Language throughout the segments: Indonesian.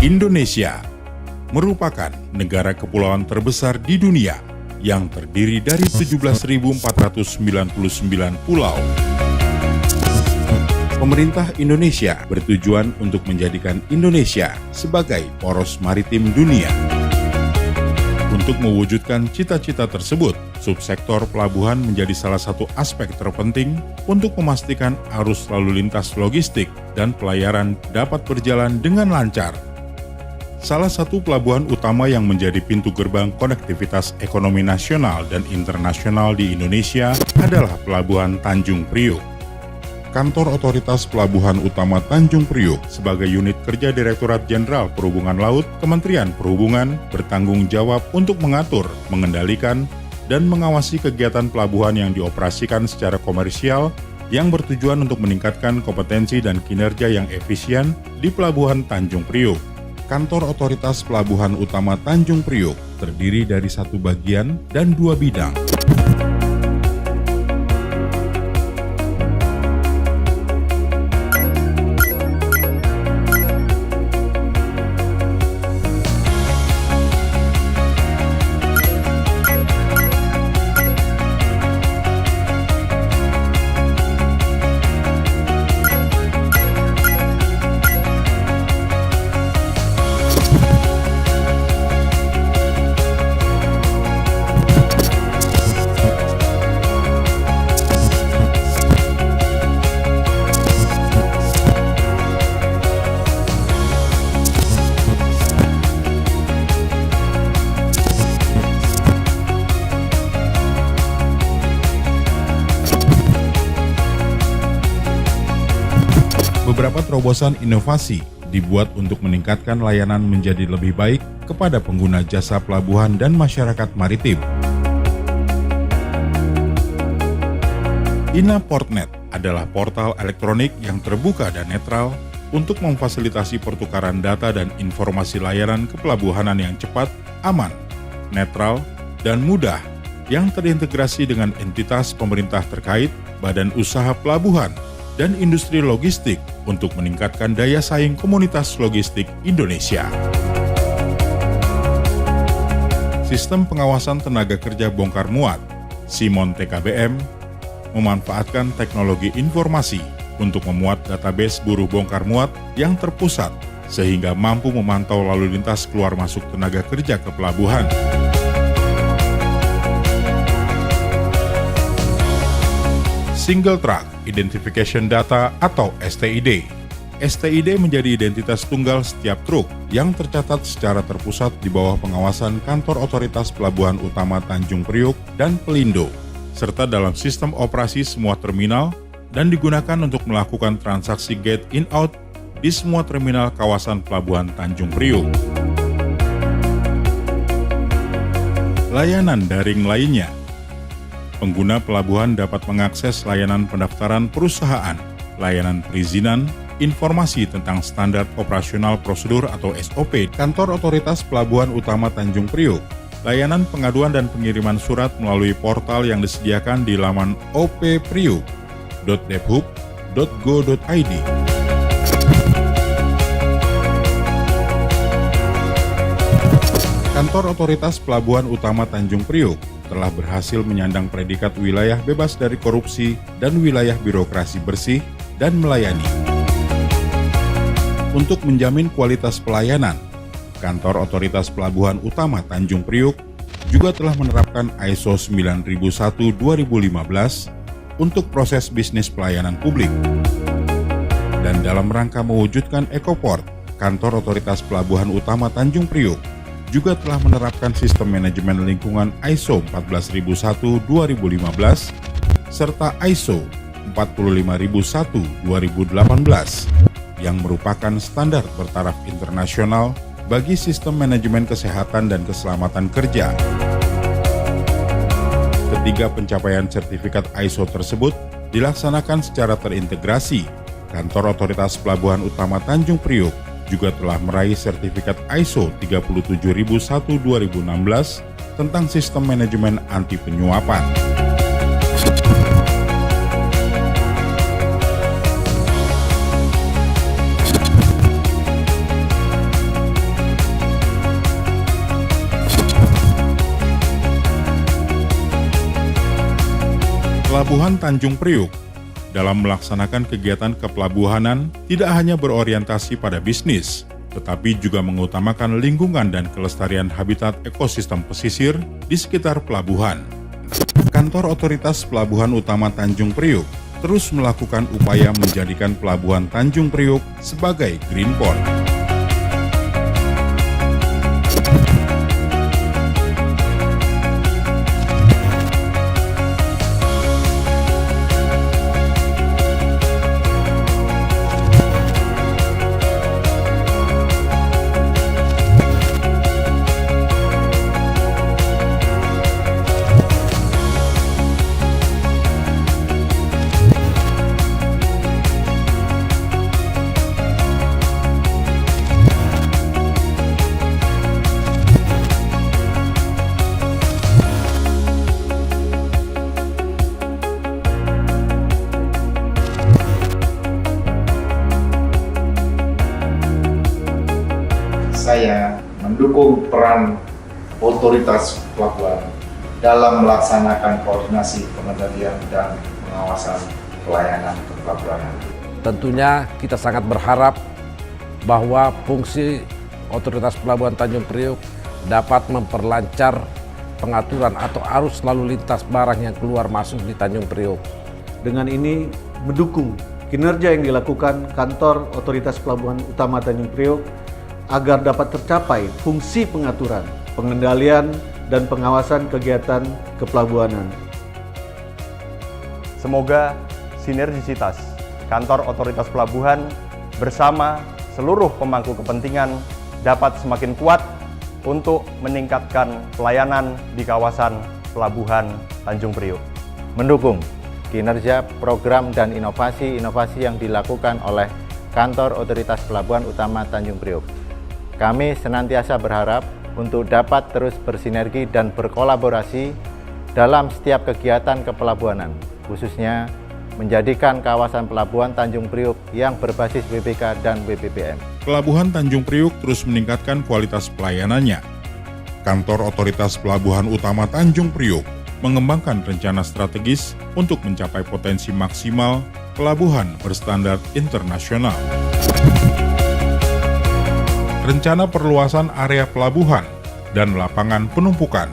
Indonesia merupakan negara kepulauan terbesar di dunia yang terdiri dari 17.499 pulau. Pemerintah Indonesia bertujuan untuk menjadikan Indonesia sebagai poros maritim dunia. Untuk mewujudkan cita-cita tersebut, subsektor pelabuhan menjadi salah satu aspek terpenting untuk memastikan arus lalu lintas logistik dan pelayaran dapat berjalan dengan lancar. Salah satu pelabuhan utama yang menjadi pintu gerbang konektivitas ekonomi nasional dan internasional di Indonesia adalah Pelabuhan Tanjung Priuk. Kantor Otoritas Pelabuhan Utama Tanjung Priuk sebagai unit kerja Direktorat Jenderal Perhubungan Laut, Kementerian Perhubungan bertanggung jawab untuk mengatur, mengendalikan, dan mengawasi kegiatan pelabuhan yang dioperasikan secara komersial yang bertujuan untuk meningkatkan kompetensi dan kinerja yang efisien di Pelabuhan Tanjung Priuk. Kantor Otoritas Pelabuhan Utama Tanjung Priuk terdiri dari satu bagian dan dua bidang. Beberapa terobosan inovasi dibuat untuk meningkatkan layanan menjadi lebih baik kepada pengguna jasa pelabuhan dan masyarakat maritim. INA-Portnet adalah portal elektronik yang terbuka dan netral untuk memfasilitasi pertukaran data dan informasi layanan kepelabuhanan yang cepat, aman, netral, dan mudah yang terintegrasi dengan entitas pemerintah terkait, badan usaha pelabuhan, dan industri logistik untuk meningkatkan daya saing komunitas logistik Indonesia. Sistem pengawasan tenaga kerja bongkar muat, SIMON TKBM, memanfaatkan teknologi informasi untuk memuat database buruh bongkar muat yang terpusat sehingga mampu memantau lalu lintas keluar masuk tenaga kerja ke pelabuhan. Single Track Identification Data atau STID. STID menjadi identitas tunggal setiap truk yang tercatat secara terpusat di bawah pengawasan Kantor Otoritas Pelabuhan Utama Tanjung Priuk dan Pelindo, serta dalam sistem operasi semua terminal dan digunakan untuk melakukan transaksi gate in-out di semua terminal kawasan Pelabuhan Tanjung Priuk. Layanan daring lainnya. Pengguna pelabuhan dapat mengakses layanan pendaftaran perusahaan, layanan perizinan, informasi tentang standar operasional prosedur atau SOP Kantor Otoritas Pelabuhan Utama Tanjung Priuk, layanan pengaduan dan pengiriman surat melalui portal yang disediakan di laman oppriuk.debhub.go.id. Kantor Otoritas Pelabuhan Utama Tanjung Priuk telah berhasil menyandang predikat wilayah bebas dari korupsi dan wilayah birokrasi bersih dan melayani. Untuk menjamin kualitas pelayanan, Kantor Otoritas Pelabuhan Utama Tanjung Priuk juga telah menerapkan ISO 9001-2015 untuk proses bisnis pelayanan publik. Dan dalam rangka mewujudkan Ekoport, Kantor Otoritas Pelabuhan Utama Tanjung Priuk juga telah menerapkan sistem manajemen lingkungan ISO 14001-2015 serta ISO 45001-2018 yang merupakan standar bertaraf internasional bagi sistem manajemen kesehatan dan keselamatan kerja. Ketiga pencapaian sertifikat ISO tersebut dilaksanakan secara terintegrasi. Kantor Otoritas Pelabuhan Utama Tanjung Priuk juga telah meraih sertifikat ISO 37001-2016 tentang sistem manajemen anti penyuapan. Pelabuhan Tanjung Priuk dalam melaksanakan kegiatan kepelabuhanan tidak hanya berorientasi pada bisnis, tetapi juga mengutamakan lingkungan dan kelestarian habitat ekosistem pesisir di sekitar pelabuhan. Kantor Otoritas Pelabuhan Utama Tanjung Priuk terus melakukan upaya menjadikan Pelabuhan Tanjung Priuk sebagai Green Port. Saya mendukung peran otoritas pelabuhan dalam melaksanakan koordinasi pengendalian dan pengawasan pelayanan kepelabuhanan. Tentunya kita sangat berharap bahwa fungsi otoritas pelabuhan Tanjung Priuk dapat memperlancar pengaturan atau arus lalu lintas barang yang keluar masuk di Tanjung Priuk. Dengan ini mendukung kinerja yang dilakukan kantor otoritas pelabuhan utama Tanjung Priuk agar dapat tercapai fungsi pengaturan, pengendalian, dan pengawasan kegiatan kepelabuhanan. Semoga sinergisitas kantor otoritas pelabuhan bersama seluruh pemangku kepentingan dapat semakin kuat untuk meningkatkan pelayanan di kawasan pelabuhan Tanjung Priuk. Mendukung kinerja program dan inovasi-inovasi yang dilakukan oleh kantor otoritas pelabuhan utama Tanjung Priuk. Kami senantiasa berharap untuk dapat terus bersinergi dan berkolaborasi dalam setiap kegiatan kepelabuhanan, khususnya menjadikan kawasan pelabuhan Tanjung Priuk yang berbasis WBK dan WBPM. Pelabuhan Tanjung Priuk terus meningkatkan kualitas pelayanannya. Kantor Otoritas Pelabuhan Utama Tanjung Priuk mengembangkan rencana strategis untuk mencapai potensi maksimal pelabuhan berstandar internasional. Rencana perluasan area pelabuhan dan lapangan penumpukan,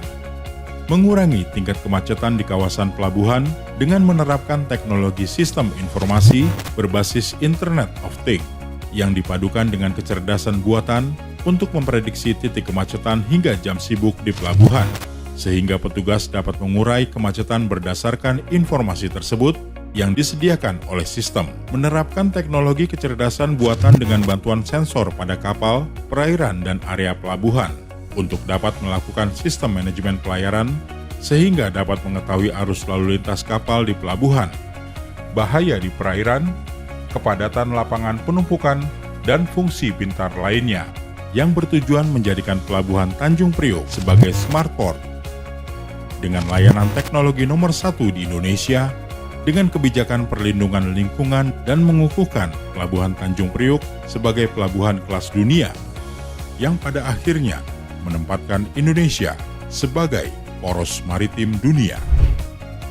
mengurangi tingkat kemacetan di kawasan pelabuhan dengan menerapkan teknologi sistem informasi berbasis Internet of Things yang dipadukan dengan kecerdasan buatan untuk memprediksi titik kemacetan hingga jam sibuk di pelabuhan, sehingga petugas dapat mengurai kemacetan berdasarkan informasi tersebut yang disediakan oleh sistem. Menerapkan teknologi kecerdasan buatan dengan bantuan sensor pada kapal, perairan, dan area pelabuhan untuk dapat melakukan sistem manajemen pelayaran sehingga dapat mengetahui arus lalu lintas kapal di pelabuhan, bahaya di perairan, kepadatan lapangan penumpukan, dan fungsi pintar lainnya yang bertujuan menjadikan pelabuhan Tanjung Priuk sebagai smart port dengan layanan teknologi nomor 1 di Indonesia, dengan kebijakan perlindungan lingkungan dan mengukuhkan Pelabuhan Tanjung Priuk sebagai pelabuhan kelas dunia yang pada akhirnya menempatkan Indonesia sebagai poros maritim dunia.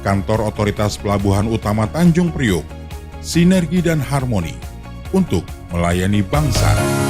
Kantor Otoritas Pelabuhan Utama Tanjung Priuk, sinergi dan harmoni untuk melayani bangsa.